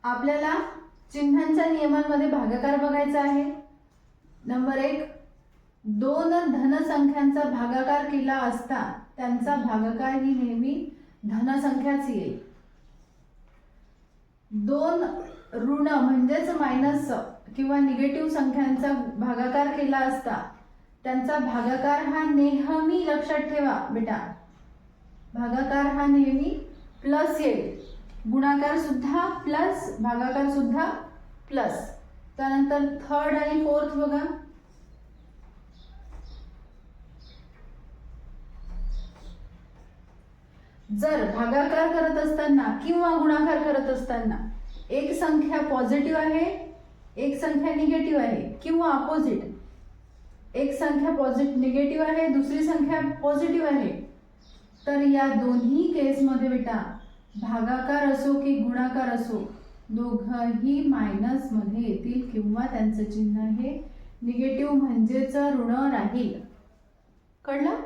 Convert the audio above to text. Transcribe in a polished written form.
आपल्याला चिन्हांच्या नियमांमध्ये भागाकार बघायचा आहे। नंबर 1, दोन धनसंख्यांचा भागाकार केला असता त्यांचा भागाकार ही नेहमी धनसंख्याच येईल। दोन ऋण म्हणजेच मायनस किंवा निगेटिव्ह संख्यांचा भागाकार केला असता त्यांचा भागाकार हा नेहमी, लक्षात ठेवा बेटा, भागाकार हा नेहमी प्लस येईल। गुणाकार सुद्धा प्लस, भागाकार सुद्धा प्लस। त्यानंतर थर्ड आणि फोर्थ बघा, जर भागाकार करत असताना किंवा गुणाकार करत असताना एक संख्या पॉझिटिव्ह आहे, एक संख्या निगेटिव्ह आहे, किंवा अपोजिट, एक संख्या निगेटिव्ह आहे, दुसरी संख्या पॉझिटिव्ह आहे, तर या दोन्ही केसमध्ये बेटा भागाकार असो की गुणाकार असो दोघंही मायनस मध्ये येतील किंवा त्यांचं चिन्ह हे निगेटिव्ह म्हणजेच ऋण राहील। कळलं?